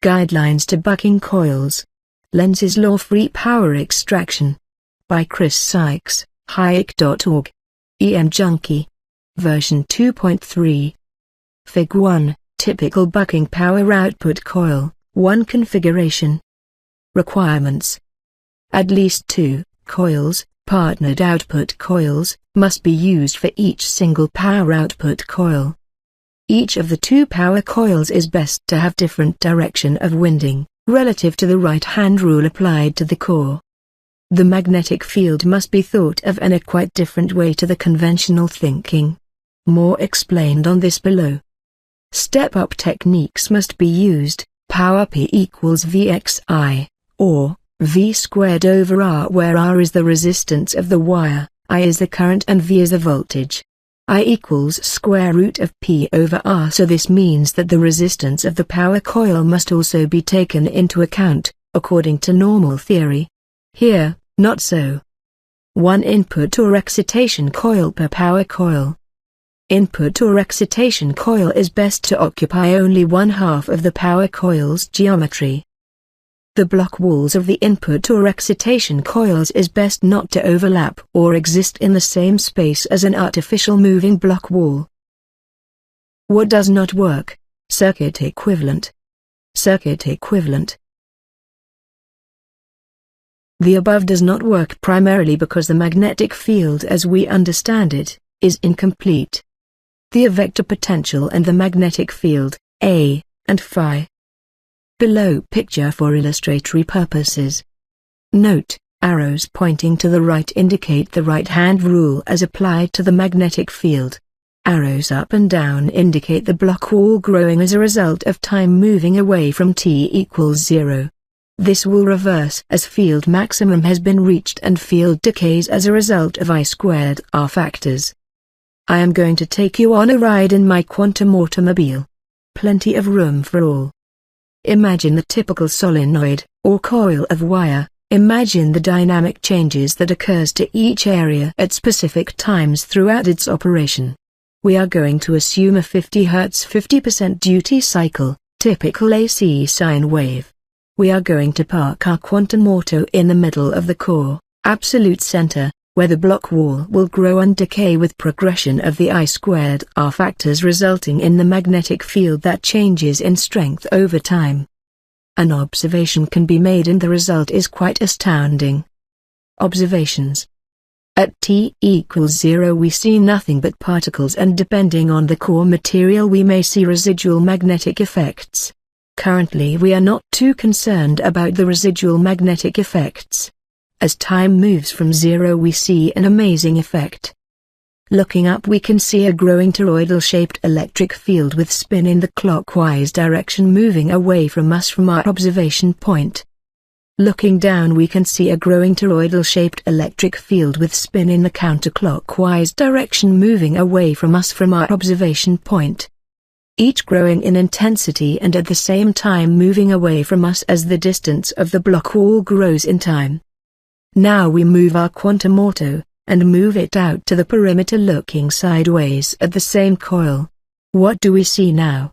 Guidelines to Bucking Coils. Lenz's Law-Free Power Extraction. By Chris Sykes, hayek.org. EM Junkie. Version 2.3. Fig 1, Typical Bucking Power Output Coil, 1 configuration. Requirements. At least 2 coils, partnered output coils, must be used for each single power output coil. Each of the 2 power coils is best to have different direction of winding, relative to the right-hand rule applied to the core. The magnetic field must be thought of in a quite different way to the conventional thinking. More explained on this below. Step-up techniques must be used, power P equals Vxi, or V squared over R, where R is the resistance of the wire, I is the current and V is the voltage. I equals square root of P over R, so this means that the resistance of the power coil must also be taken into account, according to normal theory. Here, not so. 1 input or excitation coil per power coil. Input or excitation coil is best to occupy only 1/2 of the power coil's geometry. The block walls of the input or excitation coils is best not to overlap or exist in the same space as an artificial moving block wall. What does not work? Circuit equivalent. Circuit equivalent. The above does not work primarily because the magnetic field as we understand it, is incomplete. The vector potential and the magnetic field, A, and phi. Below picture for illustratory purposes. Note, arrows pointing to the right indicate the right-hand rule as applied to the magnetic field. Arrows up and down indicate the block wall growing as a result of time moving away from t equals 0. This will reverse as field maximum has been reached and field decays as a result of I squared R factors. I am going to take you on a ride in my quantum automobile. Plenty of room for all. Imagine the typical solenoid, or coil of wire. Imagine the dynamic changes that occurs to each area at specific times throughout its operation. We are going to assume a 50 Hz 50% duty cycle, typical AC sine wave. We are going to park our quantum auto in the middle of the core, absolute center, where the block wall will grow and decay with progression of the I squared R factors, resulting in the magnetic field that changes in strength over time. An observation can be made and the result is quite astounding. Observations. At t equals 0 we see nothing but particles, and depending on the core material we may see residual magnetic effects. Currently we are not too concerned about the residual magnetic effects. As time moves from 0 we see an amazing effect. Looking up we can see a growing toroidal-shaped electric field with spin in the clockwise direction moving away from us from our observation point. Looking down we can see a growing toroidal-shaped electric field with spin in the counterclockwise direction moving away from us from our observation point. Each growing in intensity and at the same time moving away from us as the distance of the block wall grows in time. Now we move our quantum auto, and move it out to the perimeter looking sideways at the same coil. What do we see now?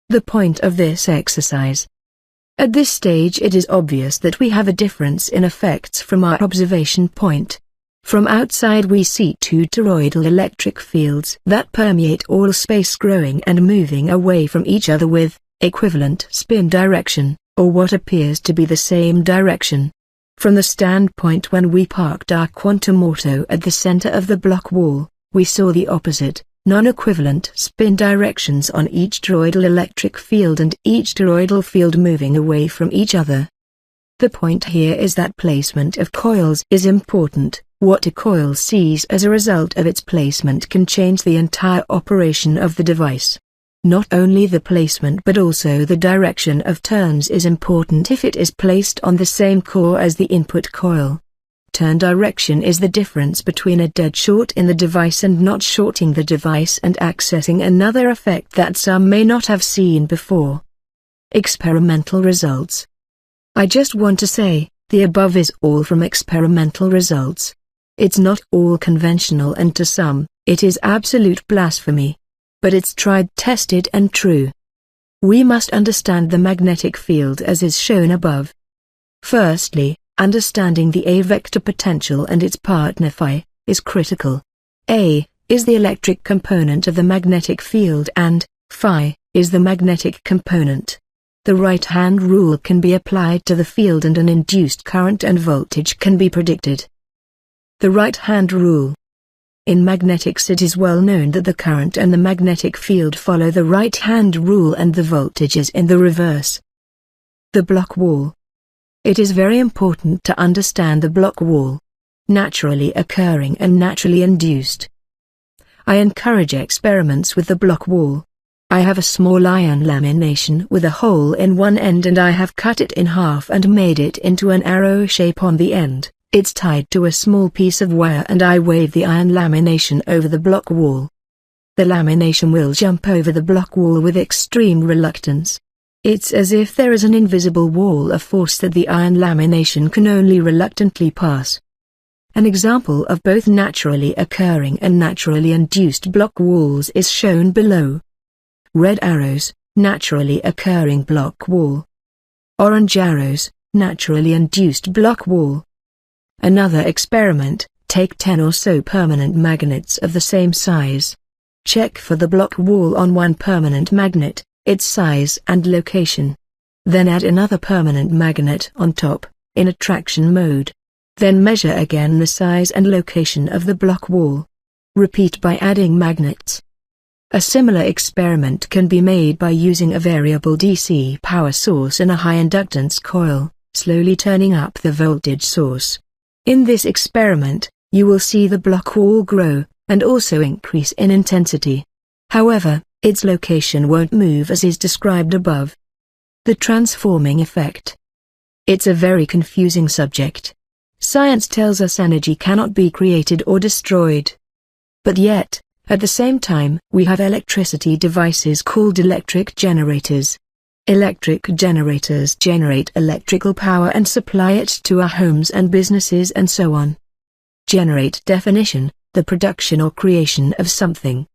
The point of this exercise. At this stage it is obvious that we have a difference in effects from our observation point. From outside we see 2 toroidal electric fields that permeate all space, growing and moving away from each other with equivalent spin direction, or what appears to be the same direction. From the standpoint when we parked our quantum auto at the center of the block wall, we saw the opposite, non-equivalent spin directions on each toroidal electric field and each toroidal field moving away from each other. The point here is that placement of coils is important. What a coil sees as a result of its placement can change the entire operation of the device. Not only the placement but also the direction of turns is important if it is placed on the same core as the input coil. Turn direction is the difference between a dead short in the device and not shorting the device and accessing another effect that some may not have seen before. Experimental results. I just want to say, the above is all from experimental results. It's not all conventional, and to some, it is absolute blasphemy. But it's tried, tested and true. We must understand the magnetic field as is shown above. Firstly, understanding the A vector potential and its partner phi is critical. A is the electric component of the magnetic field and phi is the magnetic component. The right-hand rule can be applied to the field and an induced current and voltage can be predicted. The right-hand rule. In magnetics it is well known that the current and the magnetic field follow the right-hand rule and the voltage is in the reverse. The block wall. It is very important to understand the block wall. Naturally occurring and naturally induced. I encourage experiments with the block wall. I have a small iron lamination with a hole in one end and I have cut it in half and made it into an arrow shape on the end. It's tied to a small piece of wire and I wave the iron lamination over the block wall. The lamination will jump over the block wall with extreme reluctance. It's as if there is an invisible wall of force that the iron lamination can only reluctantly pass. An example of both naturally occurring and naturally induced block walls is shown below. Red arrows, naturally occurring block wall. Orange arrows, naturally induced block wall. Another experiment, take 10 or so permanent magnets of the same size. Check for the block wall on one permanent magnet, its size and location. Then add another permanent magnet on top, in attraction mode. Then measure again the size and location of the block wall. Repeat by adding magnets. A similar experiment can be made by using a variable DC power source in a high inductance coil, slowly turning up the voltage source. In this experiment, you will see the block wall grow, and also increase in intensity. However, its location won't move as is described above. The transforming effect. It's a very confusing subject. Science tells us energy cannot be created or destroyed. But yet, at the same time, we have electricity devices called electric generators. Electric generators generate electrical power and supply it to our homes and businesses and so on. Generate definition, the production or creation of something.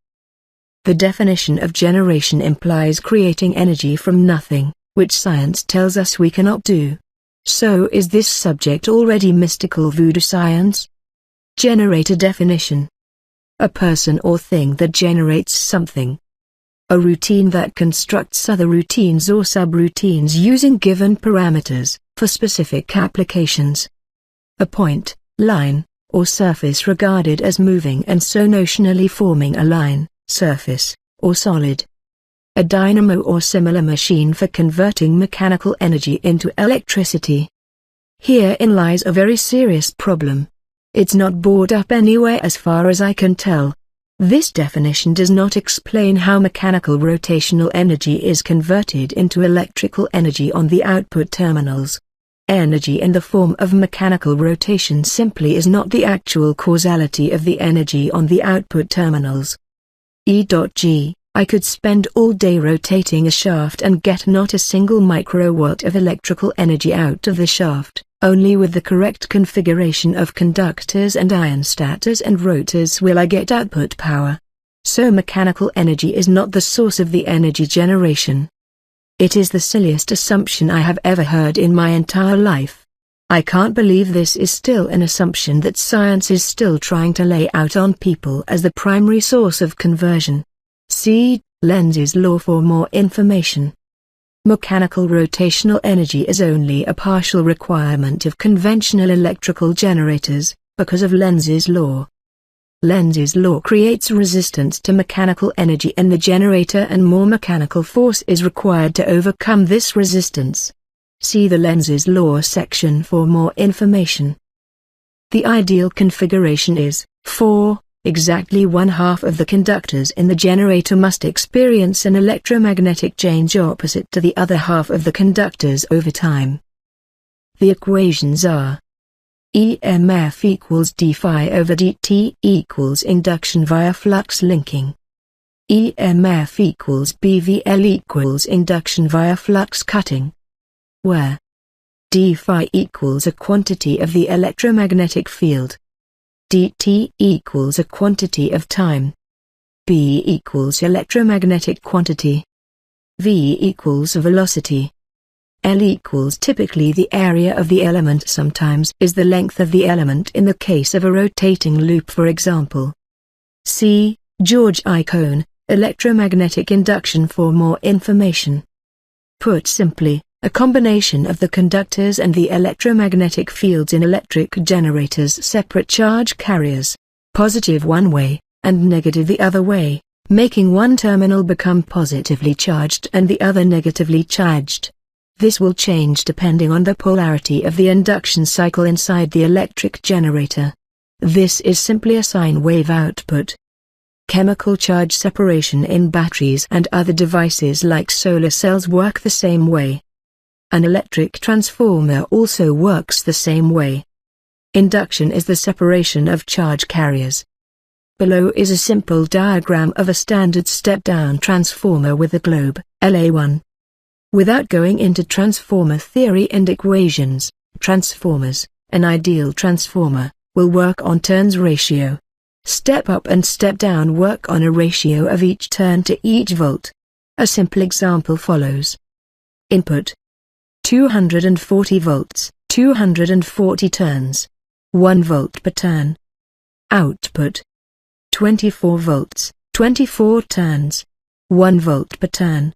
The definition of generation implies creating energy from nothing, which science tells us we cannot do. So is this subject already mystical voodoo science? Generator definition. A person or thing that generates something. A routine that constructs other routines or subroutines using given parameters, for specific applications. A point, line, or surface regarded as moving and so notionally forming a line, surface, or solid. A dynamo or similar machine for converting mechanical energy into electricity. Herein lies a very serious problem. It's not brought up anywhere as far as I can tell. This definition does not explain how mechanical rotational energy is converted into electrical energy on the output terminals. Energy in the form of mechanical rotation simply is not the actual causality of the energy on the output terminals. E.g. I could spend all day rotating a shaft and get not a single microwatt of electrical energy out of the shaft. Only with the correct configuration of conductors and iron stators and rotors will I get output power. So mechanical energy is not the source of the energy generation. It is the silliest assumption I have ever heard in my entire life. I can't believe this is still an assumption that science is still trying to lay out on people as the primary source of conversion. See Lenz's law for more information. Mechanical rotational energy is only a partial requirement of conventional electrical generators, because of Lenz's law. Lenz's law creates resistance to mechanical energy in the generator and more mechanical force is required to overcome this resistance. See the Lenz's law section for more information. The ideal configuration is, exactly one half of the conductors in the generator must experience an electromagnetic change opposite to the other half of the conductors over time. The equations are EMF equals d phi over dt equals induction via flux linking. EMF equals BVL equals induction via flux cutting. Where d phi equals a quantity of the electromagnetic field. dt equals a quantity of time. B equals electromagnetic quantity. V equals velocity. L equals typically the area of the element, sometimes is the length of the element in the case of a rotating loop, for example. See George I. Cohn, Electromagnetic Induction for more information. Put simply, a combination of the conductors and the electromagnetic fields in electric generators separate charge carriers, positive one way, and negative the other way, making one terminal become positively charged and the other negatively charged. This will change depending on the polarity of the induction cycle inside the electric generator. This is simply a sine wave output. Chemical charge separation in batteries and other devices like solar cells work the same way. An electric transformer also works the same way. Induction is the separation of charge carriers. Below is a simple diagram of a standard step-down transformer with a globe, LA1. Without going into transformer theory and equations, transformers, an ideal transformer, will work on turns ratio. Step up and step down work on a ratio of each turn to each volt. A simple example follows. Input: 240 volts, 240 turns. 1 volt per turn. Output: 24 volts, 24 turns. 1 volt per turn.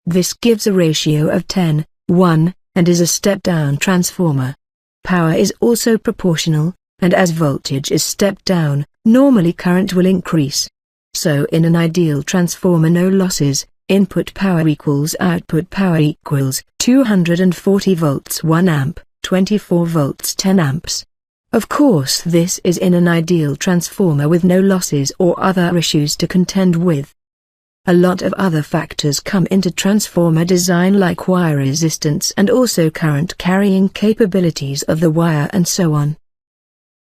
This gives a ratio of 10:1, and is a step-down transformer. Power is also proportional, and as voltage is stepped down, normally current will increase. So in an ideal transformer, no losses, input power equals output power equals 240 volts 1 amp, 24 volts 10 amps. Of course, this is in an ideal transformer with no losses or other issues to contend with. A lot of other factors come into transformer design, like wire resistance and also current carrying capabilities of the wire and so on.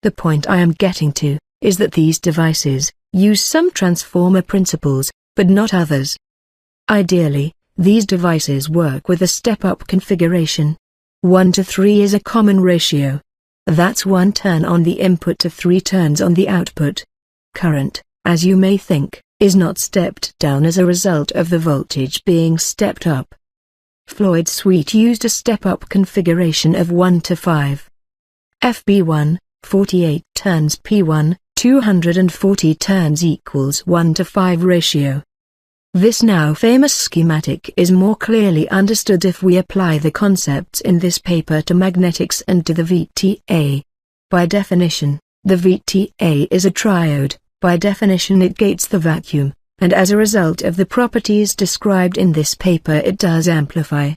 The point I am getting to is that these devices use some transformer principles, but not others. Ideally, these devices work with a step-up configuration. 1:3 is a common ratio. That's 1 turn on the input to 3 turns on the output. Current, as you may think, is not stepped down as a result of the voltage being stepped up. Floyd Sweet used a step-up configuration of 1:5. FB1, 48 turns, P1, 240 turns equals 1:5 ratio. This now famous schematic is more clearly understood if we apply the concepts in this paper to magnetics and to the VTA. By definition, the VTA is a triode. By definition, it gates the vacuum, and as a result of the properties described in this paper, it does amplify.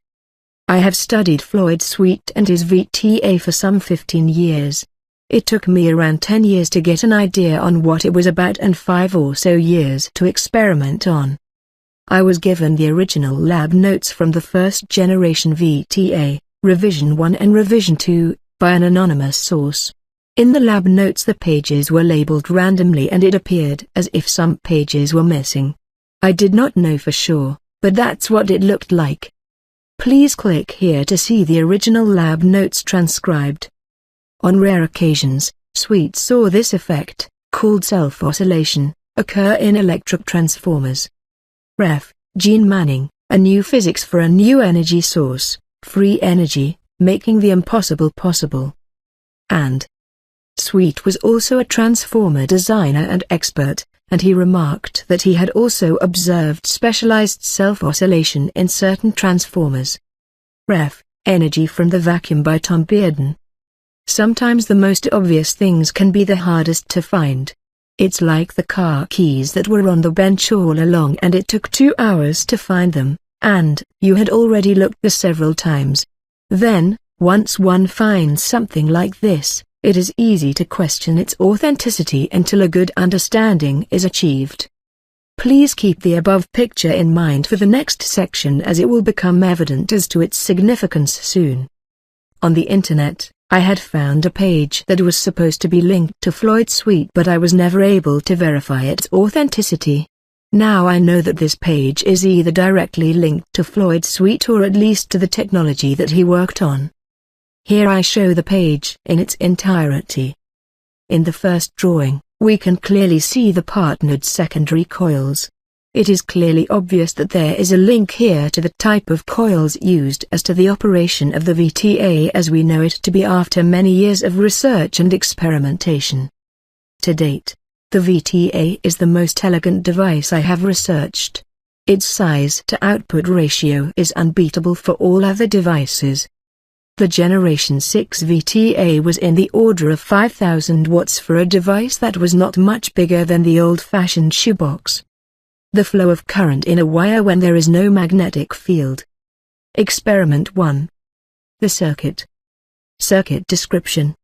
I have studied Floyd Sweet and his VTA for some 15 years. It took me around 10 years to get an idea on what it was about and 5 or so years to experiment on. I was given the original lab notes from the first generation VTA, Revision 1 and Revision 2, by an anonymous source. In the lab notes the pages were labeled randomly and it appeared as if some pages were missing. I did not know for sure, but that's what it looked like. Please click here to see the original lab notes transcribed. On rare occasions, Sweet saw this effect, called self-oscillation, occur in electric transformers. Ref. Gene Manning, A New Physics for a New Energy Source, Free Energy, Making the Impossible Possible. And Sweet was also a transformer designer and expert, and he remarked that he had also observed specialized self-oscillation in certain transformers. Ref. Energy from the Vacuum by Tom Bearden. Sometimes the most obvious things can be the hardest to find. It's like the car keys that were on the bench all along and it took 2 hours to find them, and you had already looked there several times. Then, once one finds something like this, it is easy to question its authenticity until a good understanding is achieved. Please keep the above picture in mind for the next section, as it will become evident as to its significance soon. On the internet, I had found a page that was supposed to be linked to Floyd Sweet, but I was never able to verify its authenticity. Now I know that this page is either directly linked to Floyd Sweet or at least to the technology that he worked on. Here I show the page in its entirety. In the first drawing, we can clearly see the partnered secondary coils. It is clearly obvious that there is a link here to the type of coils used as to the operation of the VTA as we know it to be after many years of research and experimentation. To date, the VTA is the most elegant device I have researched. Its size-to-output ratio is unbeatable for all other devices. The Generation 6 VTA was in the order of 5,000 watts for a device that was not much bigger than the old-fashioned shoebox. The flow of current in a wire when there is no magnetic field. Experiment 1. The circuit. Circuit description.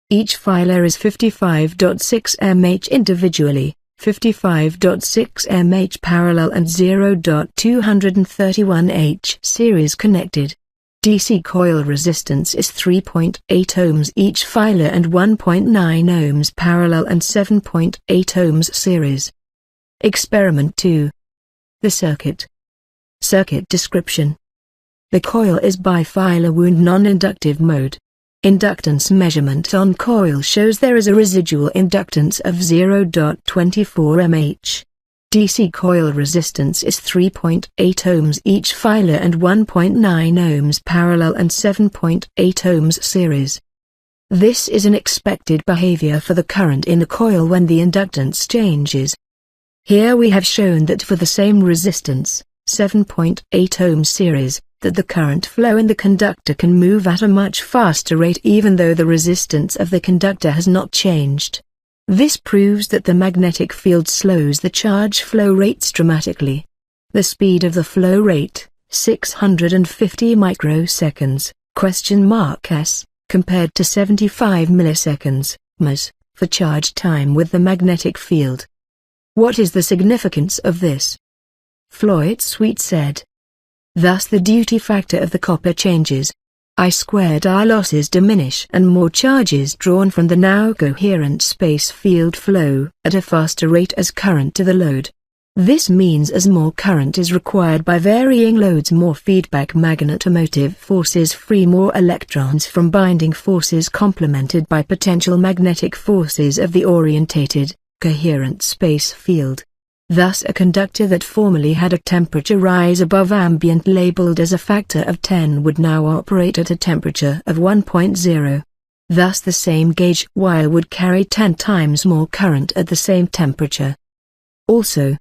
Each filer is 55.6 mH individually, 55.6 mH parallel and 0.231 H series connected. DC coil resistance is 3.8 ohms each filer and 1.9 ohms parallel and 7.8 ohms series. Experiment 2. The circuit. Circuit description. The coil is bifilar wound non-inductive mode. Inductance measurement on coil shows there is a residual inductance of 0.24 mH. DC coil resistance is 3.8 ohms each filer and 1.9 ohms parallel and 7.8 ohms series. This is an expected behavior for the current in the coil when the inductance changes. Here we have shown that for the same resistance, 7.8 ohm series, that the current flow in the conductor can move at a much faster rate even though the resistance of the conductor has not changed. This proves that the magnetic field slows the charge flow rates dramatically. The speed of the flow rate, 650 microseconds, (s), compared to 75 milliseconds, ms, for charge time with the magnetic field. What is the significance of this? Floyd Sweet said. Thus the duty factor of the copper changes. I2R losses diminish and more charge is drawn from the now coherent space field flow at a faster rate as current to the load. This means as more current is required by varying loads, more feedback magnetomotive forces free more electrons from binding forces complemented by potential magnetic forces of the orientated, coherent space field. Thus a conductor that formerly had a temperature rise above ambient labeled as a factor of 10 would now operate at a temperature of 1.0. Thus the same gauge wire would carry 10 times more current at the same temperature. Also,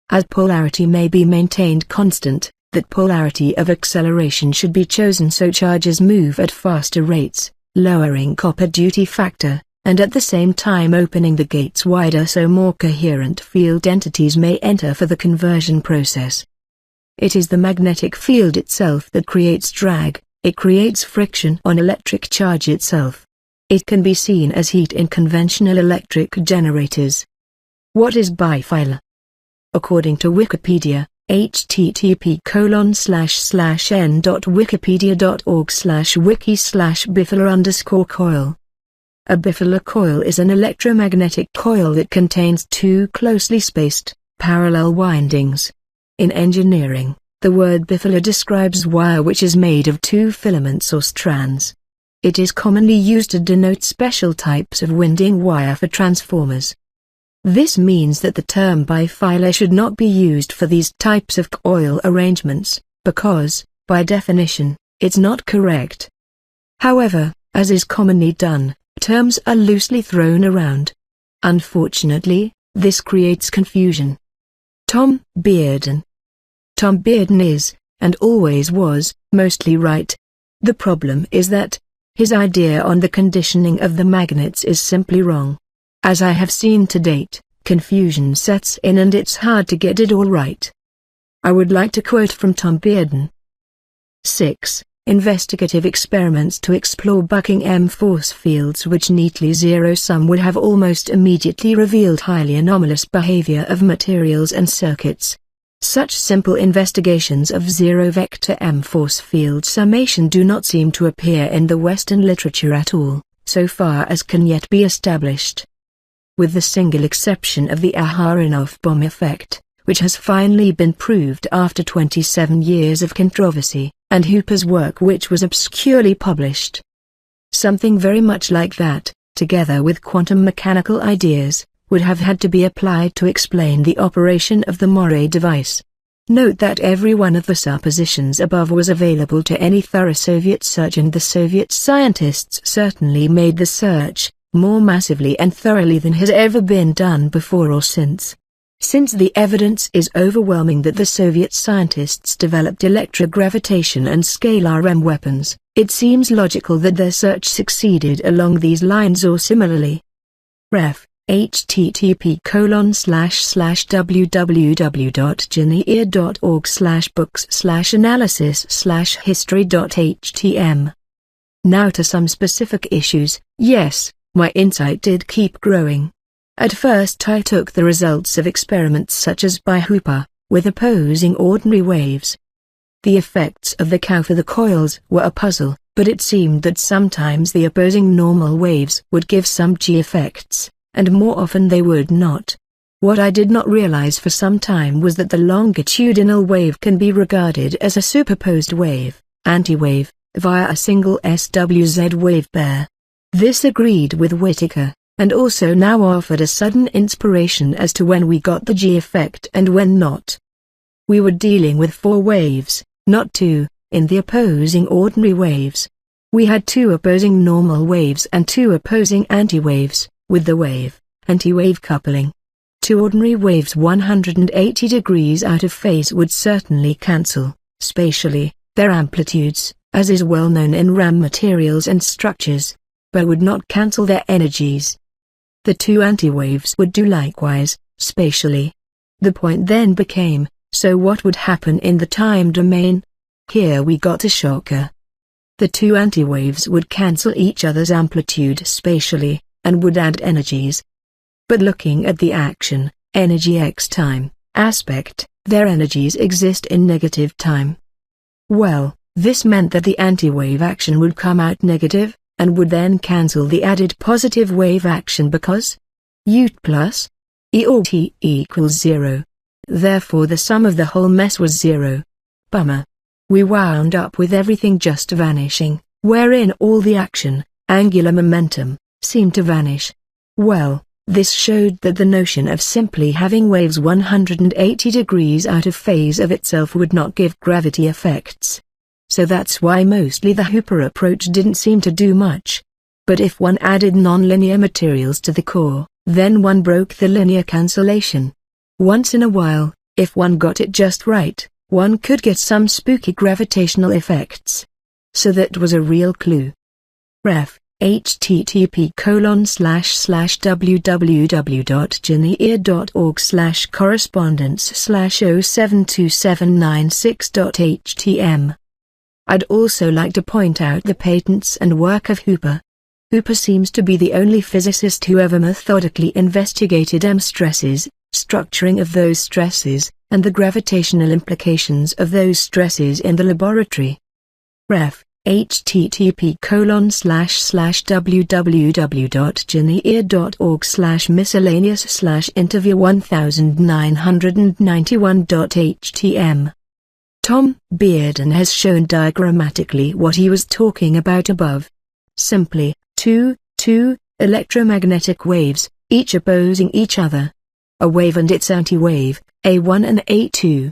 as polarity may be maintained constant, that polarity of acceleration should be chosen so charges move at faster rates, lowering copper duty factor, and at the same time opening the gates wider so more coherent field entities may enter for the conversion process. It is the magnetic field itself that creates drag, it creates friction on electric charge itself. It can be seen as heat in conventional electric generators. What is bifilar? According to Wikipedia, http://n.wikipedia.org/wiki/bifilar_coil. A bifilar coil is an electromagnetic coil that contains two closely spaced, parallel windings. In engineering, the word bifilar describes wire which is made of two filaments or strands. It is commonly used to denote special types of winding wire for transformers. This means that the term bifilar should not be used for these types of coil arrangements, because, by definition, it's not correct. However, as is commonly done, terms are loosely thrown around. Unfortunately, this creates confusion. Tom Bearden. Tom Bearden is, and always was, mostly right. The problem is that his idea on the conditioning of the magnets is simply wrong. As I have seen to date, confusion sets in and it's hard to get it all right. I would like to quote from Tom Bearden. 6. Investigative experiments to explore Bucking force fields which neatly zero-sum would have almost immediately revealed highly anomalous behavior of materials and circuits. Such simple investigations of zero-vector force field summation do not seem to appear in the Western literature at all, so far as can yet be established. With the single exception of the Aharonov bomb effect, which has finally been proved after 27 years of controversy, and Hooper's work which was obscurely published. Something very much like that, together with quantum mechanical ideas, would have had to be applied to explain the operation of the Moray device. Note that every one of the suppositions above was available to any thorough Soviet search, and the Soviet scientists certainly made the search more massively and thoroughly than has ever been done before or since. Since the evidence is overwhelming that the Soviet scientists developed electrogravitation and scalar M weapons, it seems logical that their search succeeded along these lines or similarly. Ref. http://www.genea.org/books/analysis/history.htm. Now to some specific issues. Yes, my insight did keep growing. At first I took the results of experiments such as by Hooper, with opposing ordinary waves. The effects of the cow for the coils were a puzzle, but it seemed that sometimes the opposing normal waves would give some G effects, and more often they would not. What I did not realize for some time was that the longitudinal wave can be regarded as a superposed wave, anti-wave, via a single SWZ wave pair. This agreed with Whittaker, and also now offered a sudden inspiration as to when we got the G effect and when not. We were dealing with 4 waves, not 2, in the opposing ordinary waves. We had 2 opposing normal waves and 2 opposing anti-waves, with the wave-anti-wave coupling. 2 ordinary waves 180 degrees out of phase would certainly cancel, spatially, their amplitudes, as is well known in RAM materials and structures, but would not cancel their energies. The 2 anti-waves would do likewise, spatially. The point then became, so what would happen in the time domain? Here we got a shocker. The 2 anti-waves would cancel each other's amplitude spatially, and would add energies. But looking at the action, energy x time, aspect, their energies exist in negative time. Well, this meant that the anti-wave action would come out negative, and would then cancel the added positive wave action because ut plus E or T equals 0. Therefore the sum of the whole mess was 0. Bummer. We wound up with everything just vanishing, wherein all the action, angular momentum, seemed to vanish. Well, this showed that the notion of simply having waves 180 degrees out of phase of itself would not give gravity effects. So that's why mostly the Hooper approach didn't seem to do much. But if one added nonlinear materials to the core, then one broke the linear cancellation. Once in a while, if one got it just right, one could get some spooky gravitational effects. So that was a real clue. Ref. http://www.genea.org/correspondence/072796.htm. I'd also like to point out the patents and work of Hooper. Hooper seems to be the only physicist who ever methodically investigated M stresses, structuring of those stresses, and the gravitational implications of those stresses in the laboratory. Ref. http://www.genea.org/miscellaneous/interview1991.htm. Tom Bearden has shown diagrammatically what he was talking about above. Simply, two electromagnetic waves, each opposing each other. A wave and its anti-wave, A1 and A2.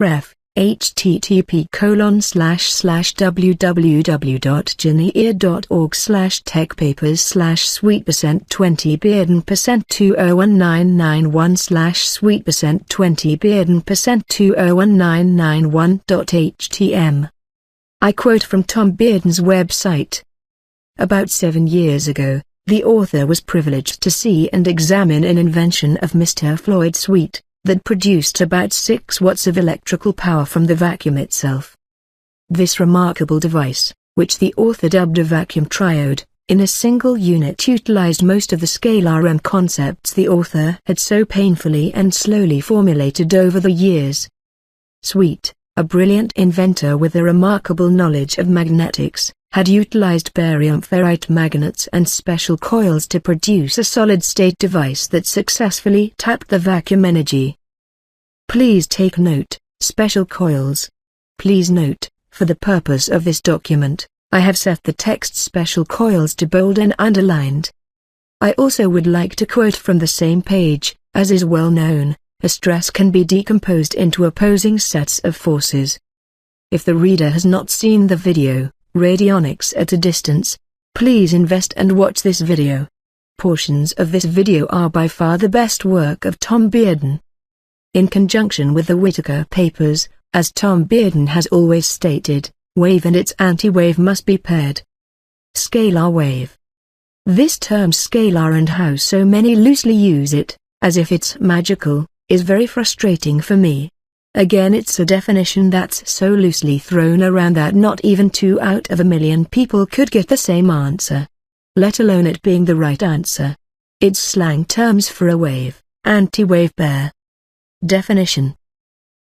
Ref. http://www.genea.org/techpapers/sweetpercent201991/sweetpercent20001991.htm. I quote from Tom Bearden's website. About 7 years ago, the author was privileged to see and examine an invention of Mr. Floyd Sweet that produced about 6 watts of electrical power from the vacuum itself. This remarkable device, which the author dubbed a vacuum triode, in a single unit utilized most of the scalar M concepts the author had so painfully and slowly formulated over the years. Sweet, a brilliant inventor with a remarkable knowledge of magnetics, had utilized barium ferrite magnets and special coils to produce a solid-state device that successfully tapped the vacuum energy. Please take note, special coils. Please note, for the purpose of this document, I have set the text special coils to bold and underlined. I also would like to quote from the same page, as is well known, a stress can be decomposed into opposing sets of forces. If the reader has not seen the video, Radionics at a Distance, please invest and watch this video. Portions of this video are by far the best work of Tom Bearden. In conjunction with the Whittaker papers, as Tom Bearden has always stated, wave and its anti-wave must be paired. Scalar wave. This term scalar and how so many loosely use it, as if it's magical, is very frustrating for me. Again, it's a definition that's so loosely thrown around that not even 2 out of a million people could get the same answer, let alone it being the right answer. It's slang terms for a wave, anti-wave pair. Definition.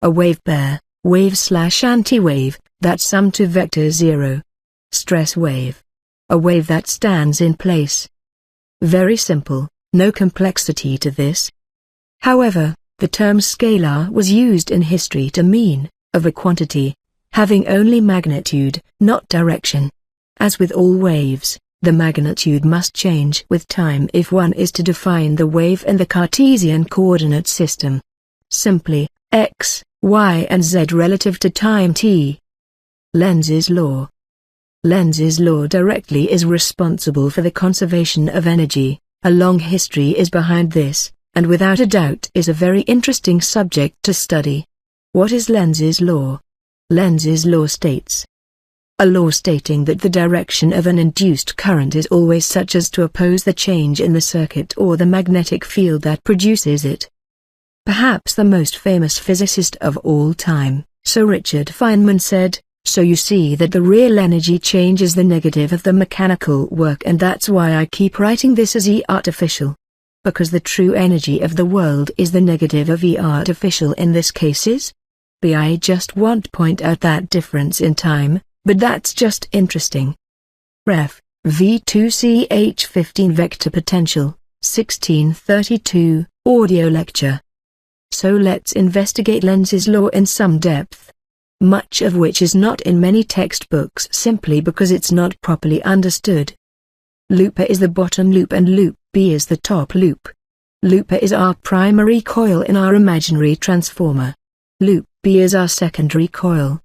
A wave pair, wave/anti-wave, that sum to vector 0. Stress wave. A wave that stands in place. Very simple, no complexity to this. However, the term scalar was used in history to mean, of a quantity, having only magnitude, not direction. As with all waves, the magnitude must change with time if one is to define the wave in the Cartesian coordinate system. Simply, x, y and z relative to time t. Lenz's law. Lenz's law directly is responsible for the conservation of energy. A long history is behind this, and without a doubt is a very interesting subject to study. What is Lenz's law? Lenz's law states, a law stating that the direction of an induced current is always such as to oppose the change in the circuit or the magnetic field that produces it. Perhaps the most famous physicist of all time, Sir Richard Feynman said, so you see that the real energy change is the negative of the mechanical work, and that's why I keep writing this as E artificial. Because the true energy of the world is the negative of E artificial in this cases? I just want to point out that difference in time, but that's just interesting. Ref. V2CH15 Vector Potential, 1632, Audio Lecture. So let's investigate Lenz's law in some depth. Much of which is not in many textbooks simply because it's not properly understood. Loop A is the bottom loop and loop B is the top loop. Loop A is our primary coil in our imaginary transformer. Loop B is our secondary coil.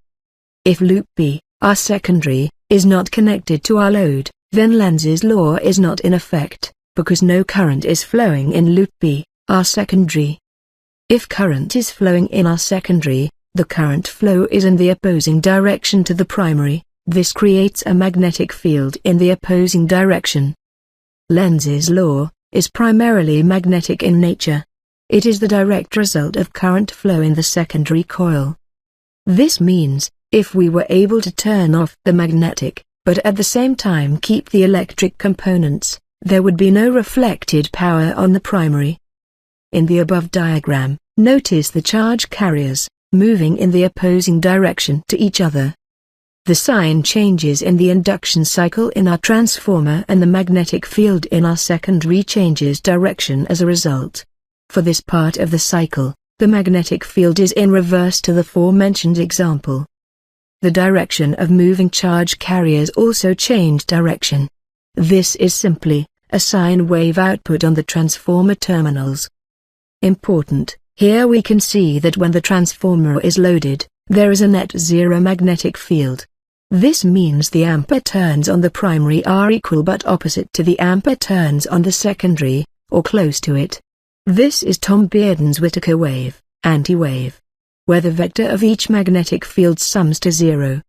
If loop B, our secondary, is not connected to our load, then Lenz's law is not in effect, because no current is flowing in loop B, our secondary. If current is flowing in our secondary, the current flow is in the opposing direction to the primary. This creates a magnetic field in the opposing direction. Lenz's law is primarily magnetic in nature. It is the direct result of current flow in the secondary coil. This means, if we were able to turn off the magnetic, but at the same time keep the electric components, there would be no reflected power on the primary. In the above diagram, notice the charge carriers, moving in the opposing direction to each other. The sign changes in the induction cycle in our transformer and the magnetic field in our secondary changes direction as a result. For this part of the cycle, the magnetic field is in reverse to the aforementioned example. The direction of moving charge carriers also change direction. This is simply a sine wave output on the transformer terminals. Important. Here we can see that when the transformer is loaded, there is a net zero magnetic field. This means the ampere turns on the primary are equal but opposite to the ampere turns on the secondary, or close to it. This is Tom Bearden's Whittaker wave, anti-wave, where the vector of each magnetic field sums to 0.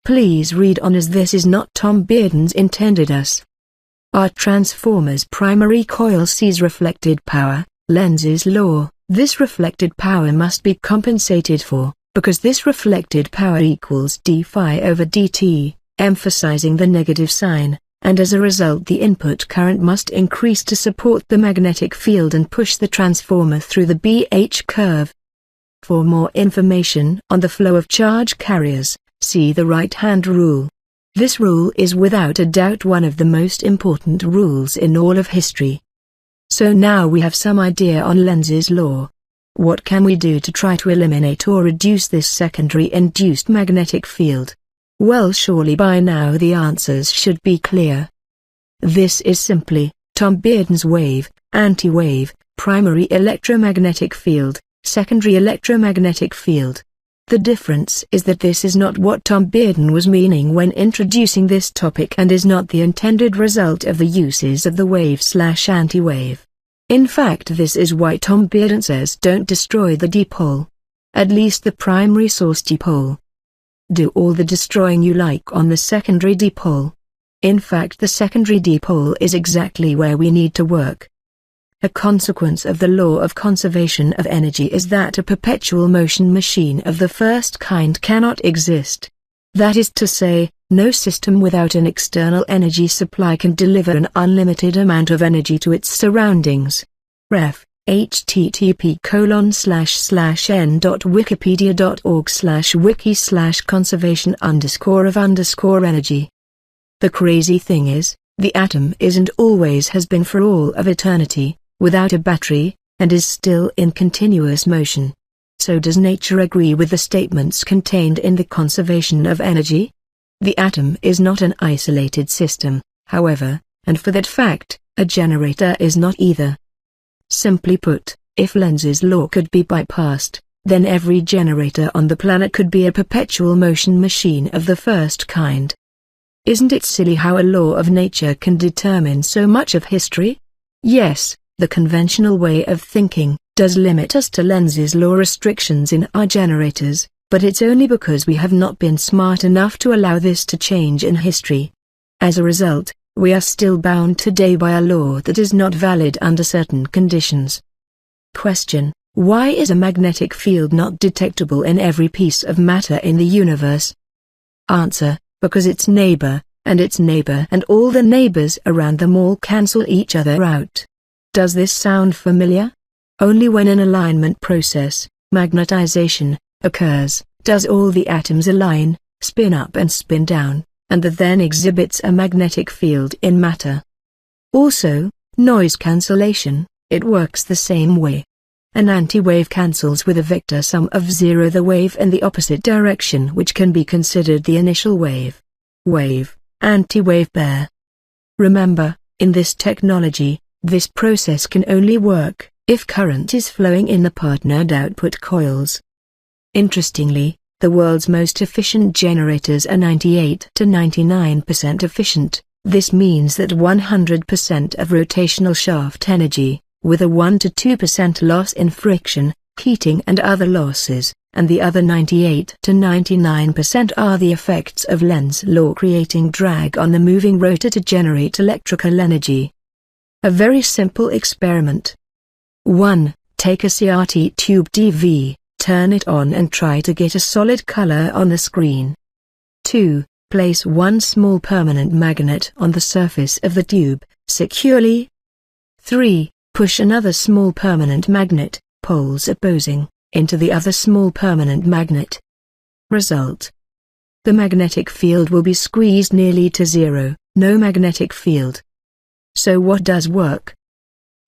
Please read on, as this is not Tom Bearden's intended us. Our transformer's primary coil sees reflected power, Lenz's law. This reflected power must be compensated for, because this reflected power equals d phi over dt, emphasizing the negative sign, and as a result the input current must increase to support the magnetic field and push the transformer through the BH curve. For more information on the flow of charge carriers, see the right-hand rule. This rule is without a doubt one of the most important rules in all of history. So now we have some idea on Lenz's law. What can we do to try to eliminate or reduce this secondary induced magnetic field? Well, surely by now the answers should be clear. This is simply Tom Bearden's wave, anti-wave, primary electromagnetic field, secondary electromagnetic field. The difference is that this is not what Tom Bearden was meaning when introducing this topic and is not the intended result of the uses of the wave/anti-wave. In fact, this is why Tom Bearden says don't destroy the dipole. At least the primary source dipole. Do all the destroying you like on the secondary dipole. In fact, the secondary dipole is exactly where we need to work. A consequence of the law of conservation of energy is that a perpetual motion machine of the first kind cannot exist. That is to say, no system without an external energy supply can deliver an unlimited amount of energy to its surroundings. Ref. http://n.wikipedia.org/wiki/conservation_of_energy. The crazy thing is, the atom is and always has been for all of eternity, without a battery, and is still in continuous motion. So does nature agree with the statements contained in the conservation of energy? The atom is not an isolated system, however, and for that fact, a generator is not either. Simply put, if Lenz's law could be bypassed, then every generator on the planet could be a perpetual motion machine of the first kind. Isn't it silly how a law of nature can determine so much of history? Yes, the conventional way of thinking does limit us to Lenz's law restrictions in our generators, but it's only because we have not been smart enough to allow this to change in history. As a result, we are still bound today by a law that is not valid under certain conditions. Question: why is a magnetic field not detectable in every piece of matter in the universe? Answer: because its neighbor, and its neighbor and all the neighbors around them all cancel each other out. Does this sound familiar? Only when an alignment process, magnetization, occurs, does all the atoms align, spin up and spin down, and that then exhibits a magnetic field in matter. Also, noise cancellation, it works the same way. An anti-wave cancels with a vector sum of zero the wave in the opposite direction, which can be considered the initial wave. Wave, anti-wave pair. Remember, in this technology, this process can only work if current is flowing in the partnered output coils. Interestingly, the world's most efficient generators are 98 to 99% efficient. This means that 100% of rotational shaft energy, with a 1 to 2% loss in friction, heating and other losses, and the other 98 to 99% are the effects of Lenz's law creating drag on the moving rotor to generate electrical energy. A very simple experiment. 1. Take a CRT tube TV, turn it on and try to get a solid color on the screen. 2. Place one small permanent magnet on the surface of the tube, securely. 3. Push another small permanent magnet, poles opposing, into the other small permanent magnet. Result: the magnetic field will be squeezed nearly to zero, no magnetic field. So what does work?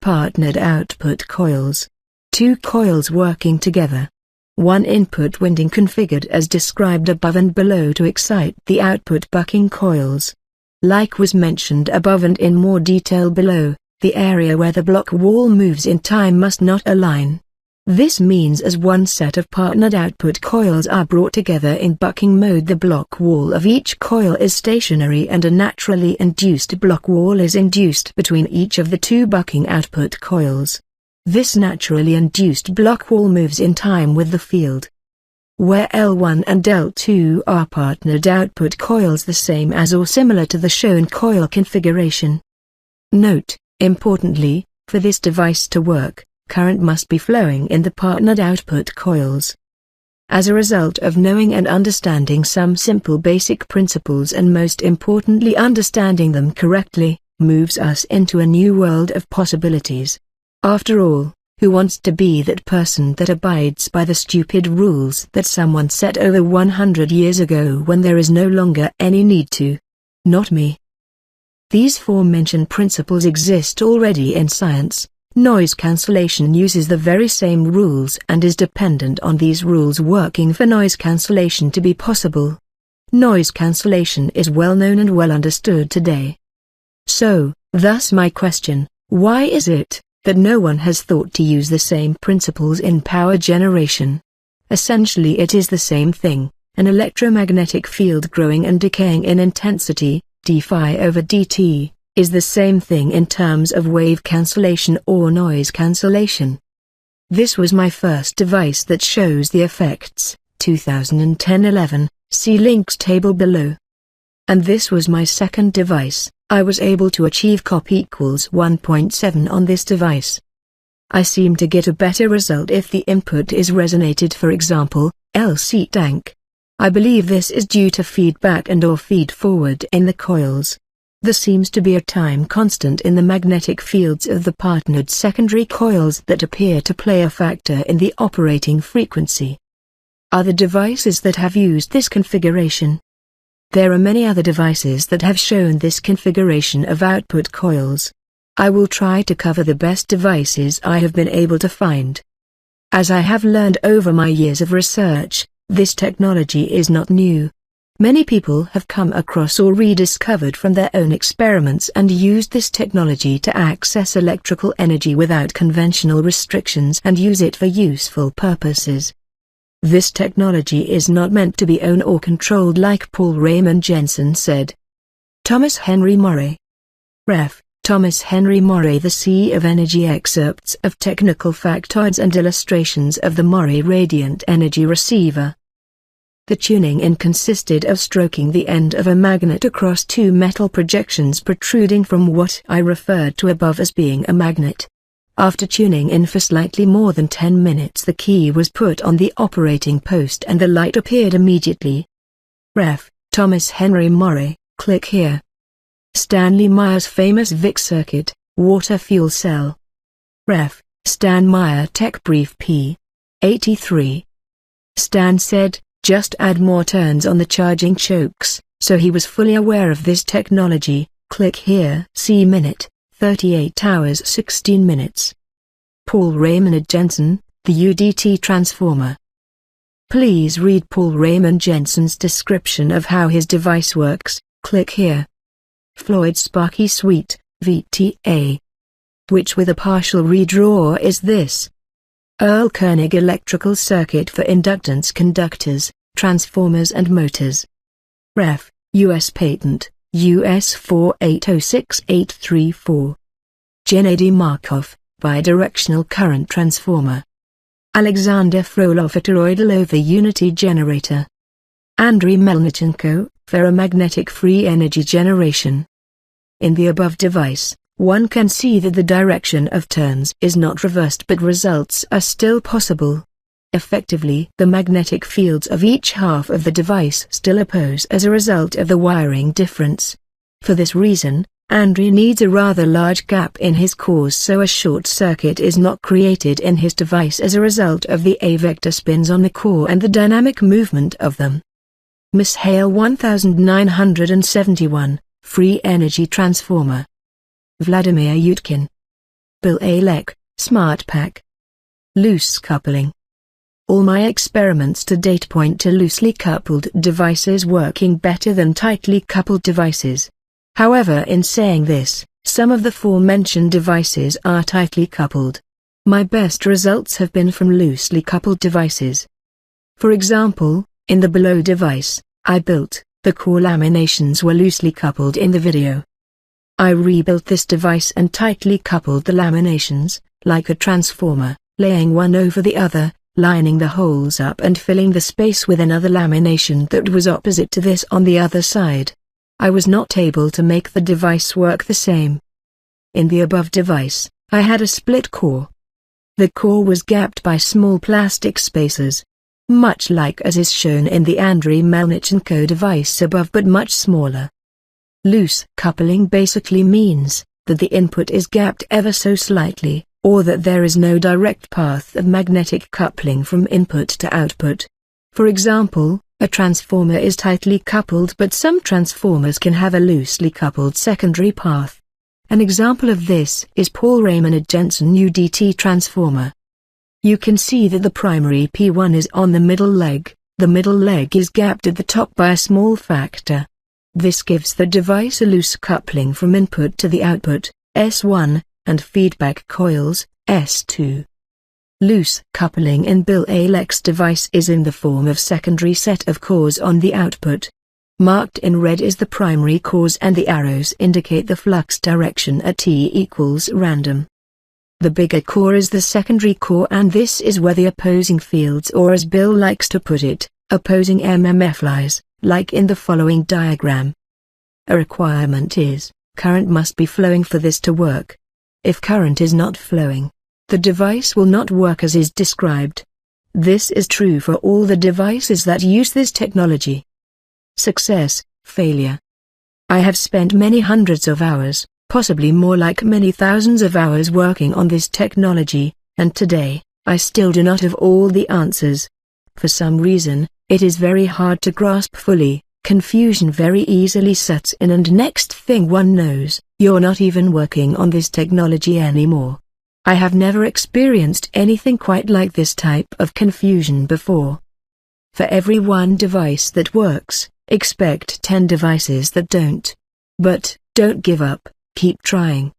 Partnered output coils. Two coils working together. One input winding configured as described above and below to excite the output bucking coils. Like was mentioned above and in more detail below, the area where the block wall moves in time must not align. This means as one set of partnered output coils are brought together in bucking mode, the block wall of each coil is stationary and a naturally induced block wall is induced between each of the two bucking output coils. This naturally induced block wall moves in time with the field. Where L1 and L2 are partnered output coils the same as or similar to the shown coil configuration. Note, importantly, for this device to work, current must be flowing in the partnered output coils. As a result of knowing and understanding some simple basic principles and most importantly understanding them correctly, moves us into a new world of possibilities. After all, who wants to be that person that abides by the stupid rules that someone set over 100 years ago when there is no longer any need to? Not me. These aforementioned principles exist already in science. Noise cancellation uses the very same rules and is dependent on these rules working for noise cancellation to be possible. Noise cancellation is well known and well understood today. So, Thus my question, why is it that no one has thought to use the same principles in power generation? Essentially it is the same thing, an electromagnetic field growing and decaying in intensity, d-phi over dt, is the same thing in terms of wave cancellation or noise cancellation. This was my first device that shows the effects, 2010-11, see links table below. And this was my second device. I was able to achieve COP equals 1.7 on this device. I seem to get a better result if the input is resonated, for example, LC tank. I believe this is due to feedback and or feed forward in the coils. There seems to be a time constant in the magnetic fields of the partnered secondary coils that appear to play a factor in the operating frequency. Other devices that have used this configuration. There are many other devices that have shown this configuration of output coils. I will try to cover the best devices I have been able to find. As I have learned over my years of research, this technology is not new. Many people have come across or rediscovered from their own experiments and used this technology to access electrical energy without conventional restrictions and use it for useful purposes. This technology is not meant to be owned or controlled like Paul Raymond Jensen said. Thomas Henry Murray. Ref. Thomas Henry Murray. The Sea of Energy. Excerpts of technical factoids and illustrations of the Murray Radiant Energy Receiver. The tuning in consisted of stroking the end of a magnet across two metal projections protruding from what I referred to above as being a magnet. After tuning in for slightly more than 10 minutes, the key was put on the operating post and the light appeared immediately. Ref. Thomas Henry Murray, click here. Stanley Meyer's famous Vic circuit, water fuel cell. Ref. Stan Meyer Tech Brief p. 83. Stan said, just add more turns on the charging chokes, so he was fully aware of this technology. Click here. See minute. 38 hours 16 minutes. Paul Raymond Jensen, the UDT transformer. Please read Paul Raymond Jensen's description of how his device works. Click here. Floyd Sparky Suite, VTA. Which with a partial redraw is this. Earl Koenig electrical circuit for inductance conductors, transformers and motors. Ref. U.S. Patent. US 4806834. Gennady Markov, bidirectional current transformer. Alexander Frolov toroidal over unity generator. Andriy Melnichenko, ferromagnetic free energy generation. In the above device, one can see that the direction of turns is not reversed but results are still possible. Effectively, the magnetic fields of each half of the device still oppose as a result of the wiring difference. For this reason, Andriy needs a rather large gap in his cores so a short circuit is not created in his device as a result of the A-vector spins on the core and the dynamic movement of them. Miss Hale 1971, Free Energy Transformer. Vladimir Yutkin. Bill A. Leck, Smart Pack. Loose coupling. All my experiments to date point to loosely coupled devices working better than tightly coupled devices. However, in saying this, some of the aforementioned devices are tightly coupled. My best results have been from loosely coupled devices. For example, in the below device, I built, the core laminations were loosely coupled in the video. I rebuilt this device and tightly coupled the laminations, like a transformer, laying one over the other, lining the holes up and filling the space with another lamination that was opposite to this on the other side. I was not able to make the device work the same. In the above device, I had a split core. The core was gapped by small plastic spacers. Much like as is shown in the Andriy Melnichenko device above but much smaller. Loose coupling basically means that the input is gapped ever so slightly, or that there is no direct path of magnetic coupling from input to output. For example, a transformer is tightly coupled but some transformers can have a loosely coupled secondary path. An example of this is Paul Raymond Jensen UDT transformer. You can see that the primary P1 is on the middle leg is gapped at the top by a small factor. This gives the device a loose coupling from input to the output, S1, and feedback coils, S2. Loose coupling in Bill Aleck's device is in the form of secondary set of cores on the output. Marked in red is the primary cores and the arrows indicate the flux direction at T equals random. The bigger core is the secondary core, and this is where the opposing fields, or as Bill likes to put it, opposing MMF lies, like in the following diagram. A requirement is, current must be flowing for this to work. If current is not flowing, the device will not work as is described. This is true for all the devices that use this technology. Success, failure. I have spent many hundreds of hours, possibly more like many thousands of hours working on this technology, and today, I still do not have all the answers. For some reason, it is very hard to grasp fully, confusion very easily sets in, and next thing one knows, you're not even working on this technology anymore. I have never experienced anything quite like this type of confusion before. For every one device that works, expect 10 devices that don't. But, don't give up, keep trying.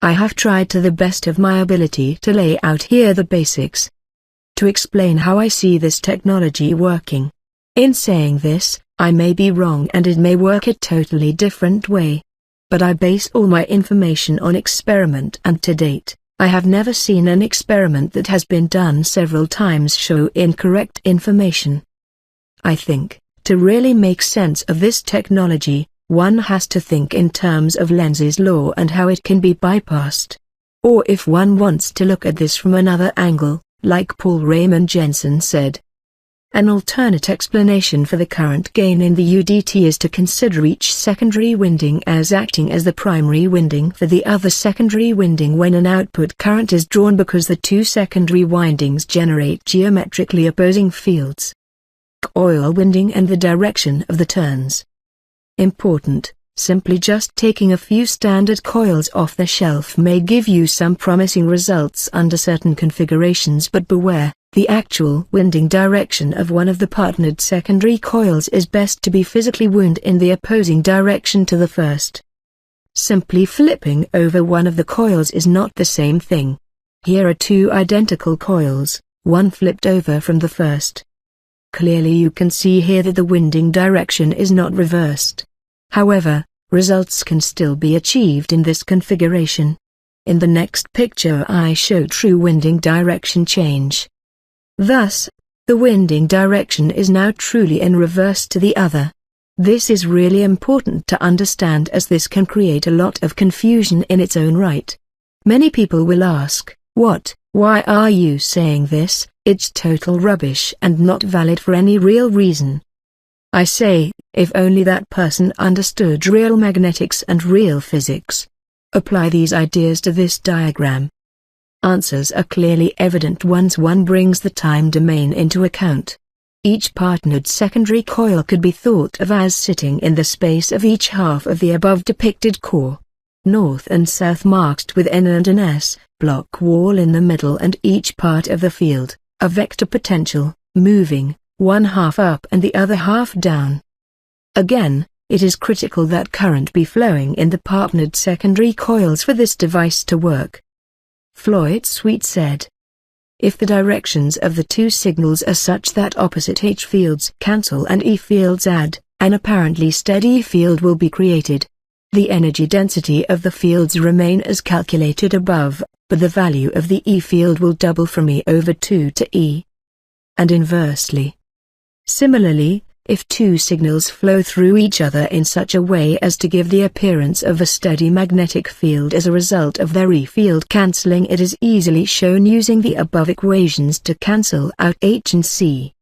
I have tried to the best of my ability to lay out here the basics. To explain how I see this technology working. In saying this, I may be wrong and it may work a totally different way. But I base all my information on experiment, and to date, I have never seen an experiment that has been done several times show incorrect information. I think, to really make sense of this technology, one has to think in terms of Lenz's law and how it can be bypassed. Or if one wants to look at this from another angle, like Paul Raymond Jensen said, an alternate explanation for the current gain in the UDT is to consider each secondary winding as acting as the primary winding for the other secondary winding when an output current is drawn, because the two secondary windings generate geometrically opposing fields. Coil winding and the direction of the turns. Important, simply just taking a few standard coils off the shelf may give you some promising results under certain configurations, but beware. The actual winding direction of one of the partnered secondary coils is best to be physically wound in the opposing direction to the first. Simply flipping over one of the coils is not the same thing. Here are two identical coils, one flipped over from the first. Clearly you can see here that the winding direction is not reversed. However, results can still be achieved in this configuration. In the next picture I show true winding direction change. Thus, the winding direction is now truly in reverse to the other. This is really important to understand, as this can create a lot of confusion in its own right. Many people will ask, why are you saying this? It's total rubbish and not valid for any real reason. I say, if only that person understood real magnetics and real physics. Apply these ideas to this diagram. Answers are clearly evident once one brings the time domain into account. Each partnered secondary coil could be thought of as sitting in the space of each half of the above depicted core. North and south marked with N and an S, block wall in the middle, and each part of the field, a vector potential, moving, one half up and the other half down. Again, it is critical that current be flowing in the partnered secondary coils for this device to work. Floyd Sweet said, if the directions of the two signals are such that opposite H fields cancel and E fields add, an apparently steady field will be created. The energy density of the fields remain as calculated above, but the value of the E field will double from E over 2 to E. And inversely. Similarly, if two signals flow through each other in such a way as to give the appearance of a steady magnetic field as a result of their E field cancelling, it is easily shown using the above equations to cancel out H and C.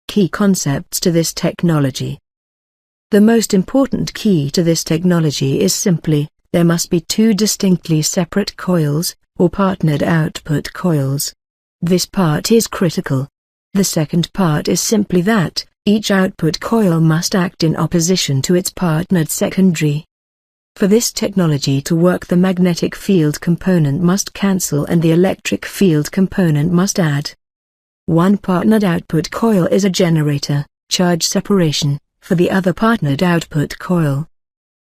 Key concepts to this technology. The most important key to this technology is simply, there must be two distinctly separate coils, or partnered output coils. This part is critical. The second part is simply that, each output coil must act in opposition to its partnered secondary. For this technology to work, the magnetic field component must cancel and the electric field component must add. One partnered output coil is a generator, charge separation, for the other partnered output coil.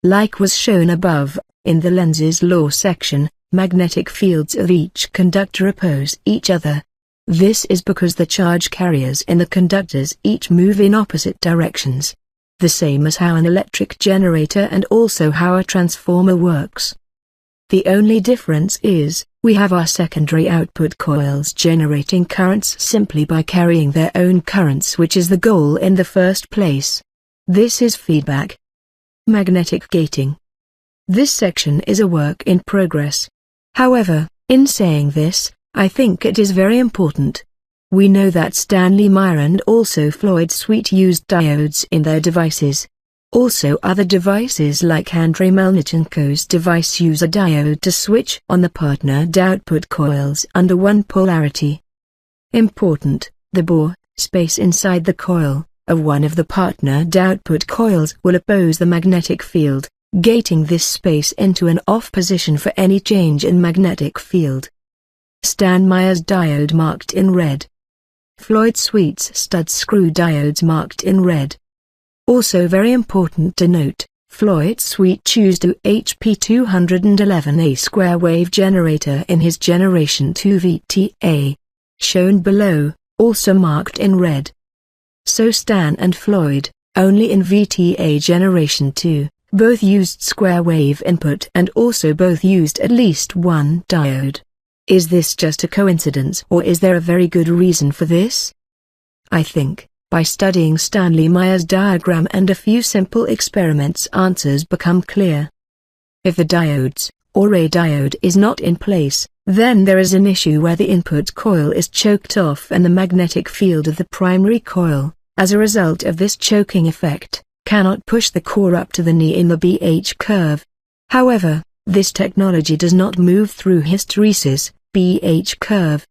Like was shown above, in the lens's law section, magnetic fields of each conductor oppose each other. This is because the charge carriers in the conductors each move in opposite directions. The same as how an electric generator and also how a transformer works. The only difference is, we have our secondary output coils generating currents simply by carrying their own currents, which is the goal in the first place. This is feedback. Magnetic gating. This section is a work in progress. However, in saying this, I think it is very important. We know that Stanley Meyer and also Floyd Sweet used diodes in their devices. Also other devices like Andrei Melnichenko's device use a diode to switch on the partnered output coils under one polarity. Important, the Bohr space inside the coil of one of the partnered output coils will oppose the magnetic field, gating this space into an off position for any change in magnetic field. Stan Meyer's diode marked in red. Floyd Sweet's stud screw diodes marked in red. Also very important to note, Floyd Sweet used a HP 211A square wave generator in his Generation 2 VTA. Shown below, also marked in red. So Stan and Floyd, only in VTA Generation 2, both used square wave input and also both used at least one diode. Is this just a coincidence or is there a very good reason for this? I think, by studying Stanley Meyer's diagram and a few simple experiments, answers become clear. If the diodes, or a diode is not in place, then there is an issue where the input coil is choked off and the magnetic field of the primary coil, as a result of this choking effect, cannot push the core up to the knee in the BH curve. However, this technology does not move through hysteresis, BH curve.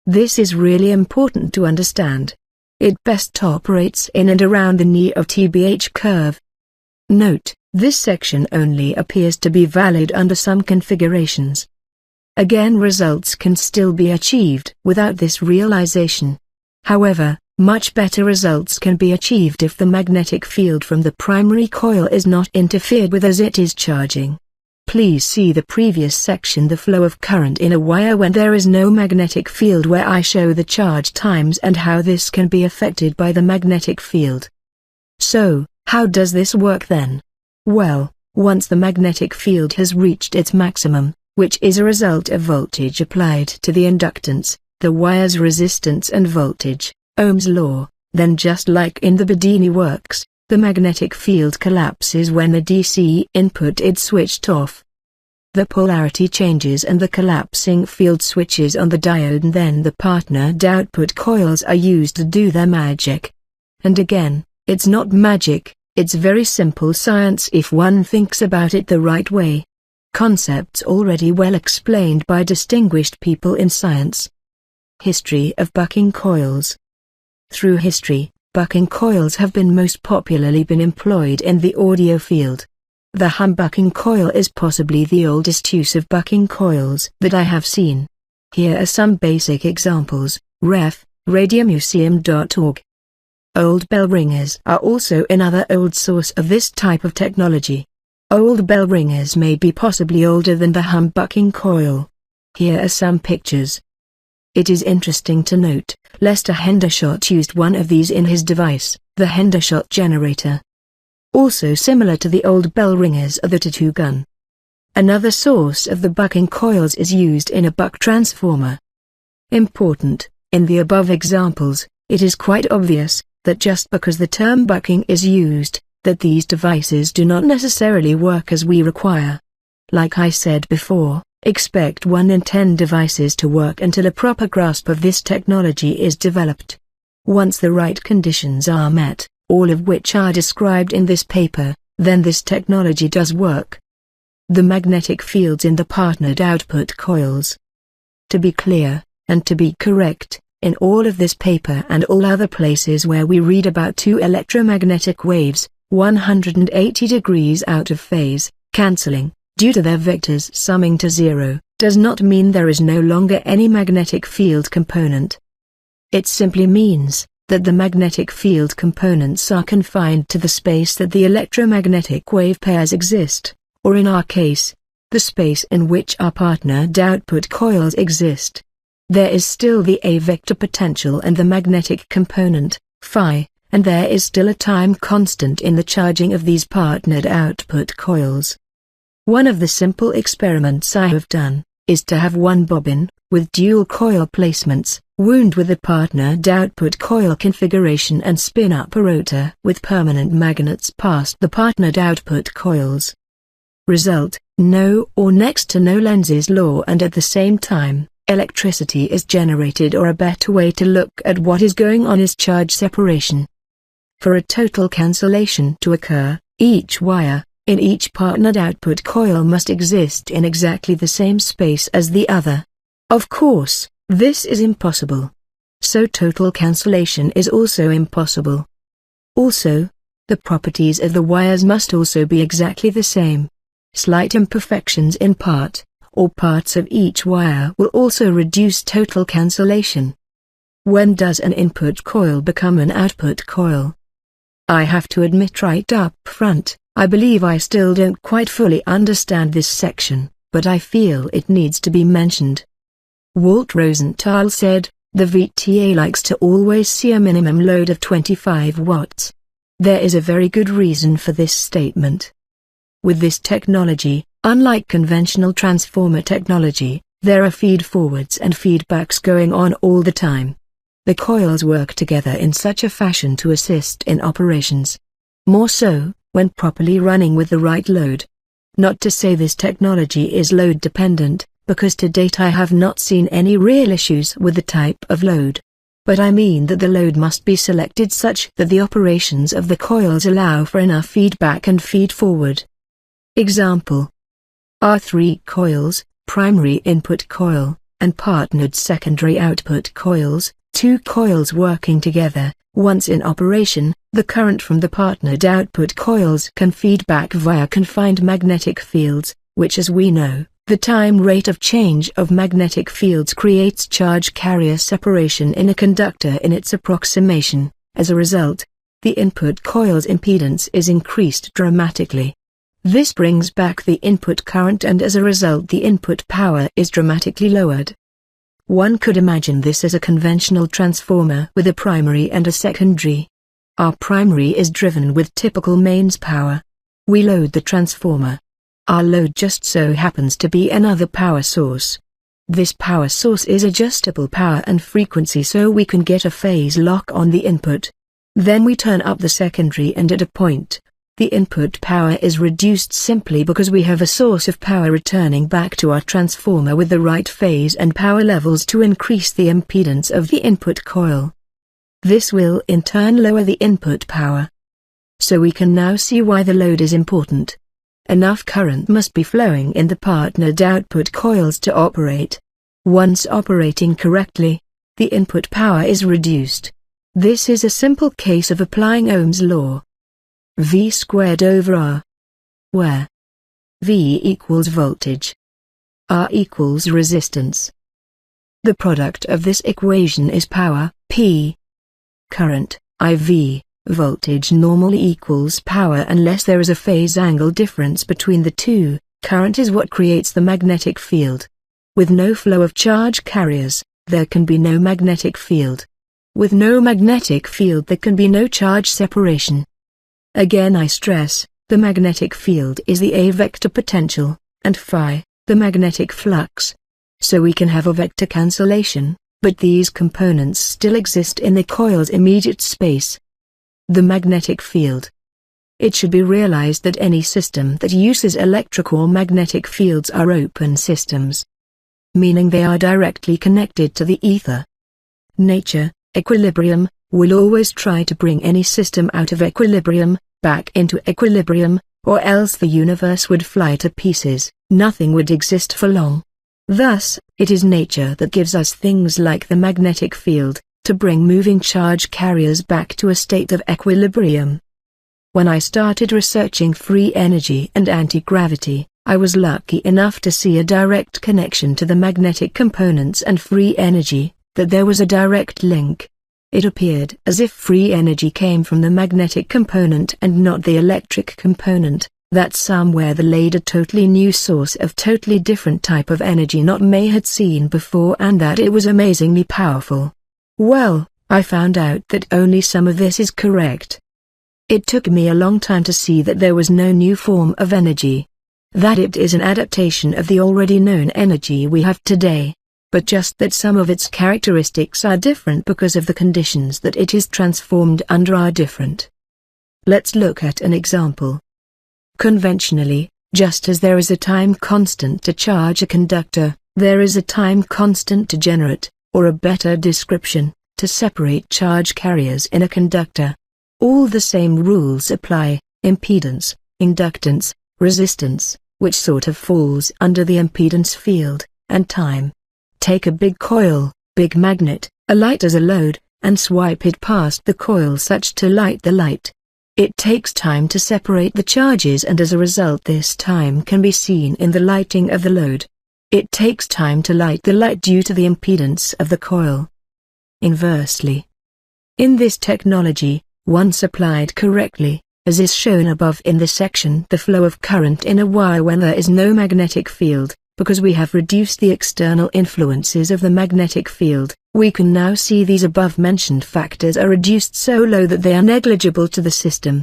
This is really important to understand. It best operates in and around the knee of TBH curve. Note, this section only appears to be valid under some configurations. Again, results can still be achieved without this realization. However, much better results can be achieved if the magnetic field from the primary coil is not interfered with as it is charging. Please see the previous section, the flow of current in a wire when there is no magnetic field, where I show the charge times and how this can be affected by the magnetic field. So, how does this work then? Well, once the magnetic field has reached its maximum, which is a result of voltage applied to the inductance, the wire's resistance and voltage, Ohm's law, then just like in the Bedini works, the magnetic field collapses when the DC input is switched off. The polarity changes and the collapsing field switches on the diode, and then the partnered output coils are used to do their magic. And again, it's not magic, it's very simple science if one thinks about it the right way. Concepts already well explained by distinguished people in science. History of bucking coils. Through history, bucking coils have been most popularly been employed in the audio field. The humbucking coil is possibly the oldest use of bucking coils that I have seen. Here are some basic examples. Ref. radiomuseum.org. Old bell ringers are also another old source of this type of technology. Old bell ringers may be possibly older than the humbucking coil. Here are some pictures. It is interesting to note, Lester Hendershot used one of these in his device, the Hendershot generator. Also similar to the old bell ringers are the tattoo gun. Another source of the bucking coils is used in a buck transformer. Important, in the above examples, it is quite obvious that just because the term bucking is used, that these devices do not necessarily work as we require. Like I said before, expect 1 in 10 devices to work until a proper grasp of this technology is developed. Once the right conditions are met, all of which are described in this paper, then this technology does work. The magnetic fields in the partnered output coils. To be clear, and to be correct, in all of this paper and all other places where we read about two electromagnetic waves, 180 degrees out of phase, cancelling, due to their vectors summing to zero, does not mean there is no longer any magnetic field component. It simply means that the magnetic field components are confined to the space that the electromagnetic wave pairs exist, or in our case, the space in which our partnered output coils exist. There is still the A vector potential and the magnetic component, phi, and there is still a time constant in the charging of these partnered output coils. One of the simple experiments I have done is to have one bobbin, with dual coil placements, wound with a partnered output coil configuration and spin up a rotor with permanent magnets past the partnered output coils. Result, no or next to no Lenz's law, and at the same time, electricity is generated, or a better way to look at what is going on is charge separation. For a total cancellation to occur, each wire, in each partnered output coil must exist in exactly the same space as the other. Of course, this is impossible. So total cancellation is also impossible. Also, the properties of the wires must also be exactly the same. Slight imperfections in part, or parts of each wire will also reduce total cancellation. When does an input coil become an output coil? I have to admit right up front, I believe I still don't quite fully understand this section, but I feel it needs to be mentioned. Walt Rosenthal said, the VTA likes to always see a minimum load of 25 watts. There is a very good reason for this statement. With this technology, unlike conventional transformer technology, there are feed-forwards and feedbacks going on all the time. The coils work together in such a fashion to assist in operations. More so, when properly running with the right load. Not to say this technology is load-dependent, because to date I have not seen any real issues with the type of load. But I mean that the load must be selected such that the operations of the coils allow for enough feedback and feed-forward. Example. R3 coils, primary input coil, and partnered secondary output coils, two coils working together. Once in operation, the current from the partnered output coils can feed back via confined magnetic fields, which, as we know, the time rate of change of magnetic fields creates charge carrier separation in a conductor in its approximation. As a result, the input coil's impedance is increased dramatically. This brings back the input current, and as a result the input power is dramatically lowered. One could imagine this as a conventional transformer with a primary and a secondary. Our primary is driven with typical mains power. We load the transformer. Our load just so happens to be another power source. This power source is adjustable power and frequency, so we can get a phase lock on the input. Then we turn up the secondary, and at a point, the input power is reduced simply because we have a source of power returning back to our transformer with the right phase and power levels to increase the impedance of the input coil. This will in turn lower the input power. So we can now see why the load is important. Enough current must be flowing in the partnered output coils to operate. Once operating correctly, the input power is reduced. This is a simple case of applying Ohm's law. V squared over R, where V equals voltage, R equals resistance. The product of this equation is power, P. Current, IV, voltage normally equals power unless there is a phase angle difference between the two. Current is what creates the magnetic field. With no flow of charge carriers, there can be no magnetic field. With no magnetic field there can be no charge separation. Again I stress, the magnetic field is the A vector potential, and phi, the magnetic flux. So we can have a vector cancellation, but these components still exist in the coil's immediate space. The magnetic field. It should be realized that any system that uses electric or magnetic fields are open systems, meaning they are directly connected to the ether. Nature, equilibrium, will always try to bring any system out of equilibrium, back into equilibrium, or else the universe would fly to pieces, nothing would exist for long. Thus, it is nature that gives us things like the magnetic field, to bring moving charge carriers back to a state of equilibrium. When I started researching free energy and anti-gravity, I was lucky enough to see a direct connection to the magnetic components and free energy, that there was a direct link. It appeared as if free energy came from the magnetic component and not the electric component, that somewhere the laid a totally new source of totally different type of energy not May had seen before, and that it was amazingly powerful. Well, I found out that only some of this is correct. It took me a long time to see that there was no new form of energy. That it is an adaptation of the already known energy we have today. But just that some of its characteristics are different because of the conditions that it is transformed under are different. Let's look at an example. Conventionally, just as there is a time constant to charge a conductor, there is a time constant to generate, or a better description, to separate charge carriers in a conductor. All the same rules apply: impedance, inductance, resistance, which sort of falls under the impedance field, and time. Take a big coil, big magnet, a light as a load, and swipe it past the coil such to light the light. It takes time to separate the charges, and as a result this time can be seen in the lighting of the load. It takes time to light the light due to the impedance of the coil. Inversely, in this technology, once applied correctly, as is shown above in this section, the flow of current in a wire when there is no magnetic field, because we have reduced the external influences of the magnetic field, we can now see these above-mentioned factors are reduced so low that they are negligible to the system.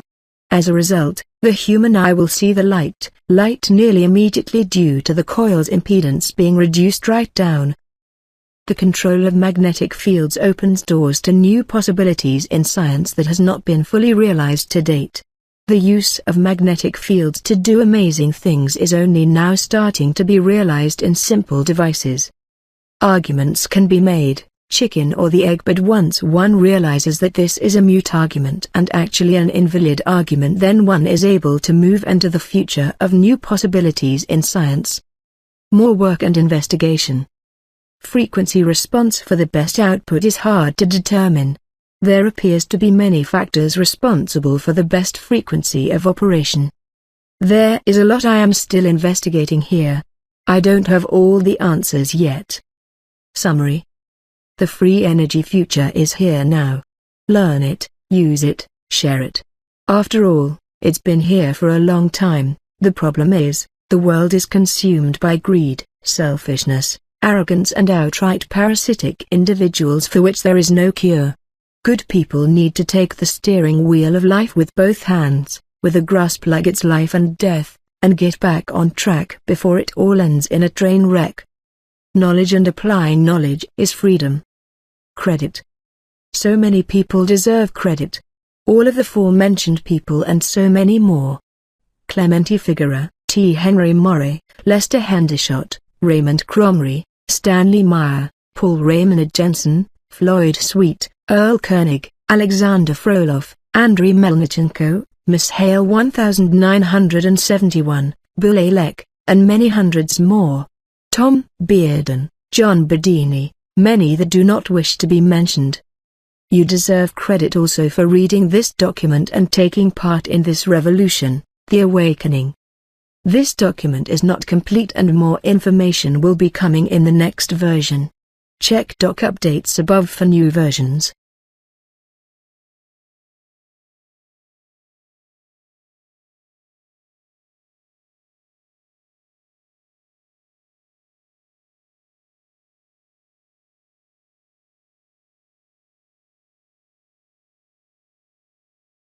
As a result, the human eye will see the light nearly immediately due to the coil's impedance being reduced right down. The control of magnetic fields opens doors to new possibilities in science that has not been fully realized to date. The use of magnetic fields to do amazing things is only now starting to be realized in simple devices. Arguments can be made, chicken or the egg, but once one realizes that this is a mute argument and actually an invalid argument, then one is able to move into the future of new possibilities in science. More work and investigation. Frequency response for the best output is hard to determine. There appears to be many factors responsible for the best frequency of operation. There is a lot I am still investigating here. I don't have all the answers yet. Summary. The free energy future is here now. Learn it, use it, share it. After all, it's been here for a long time. The problem is, the world is consumed by greed, selfishness, arrogance and outright parasitic individuals for which there is no cure. Good people need to take the steering wheel of life with both hands, with a grasp like it's life and death, and get back on track before it all ends in a train wreck. Knowledge and applying knowledge is freedom. Credit. So many people deserve credit. All of the aforementioned people and so many more. Clementi Figueroa, T. Henry Morey, Lester Hendershot, Raymond Cromrie, Stanley Meyer, Paul Raymond Jensen, Floyd Sweet, Earl Koenig, Alexander Frolov, Andriy Melnichenko, Miss Hale 1971, Bill Alec, and many hundreds more. Tom Bearden, John Bedini, many that do not wish to be mentioned. You deserve credit also for reading this document and taking part in this revolution, the awakening. This document is not complete and more information will be coming in the next version. Check doc updates above for new versions.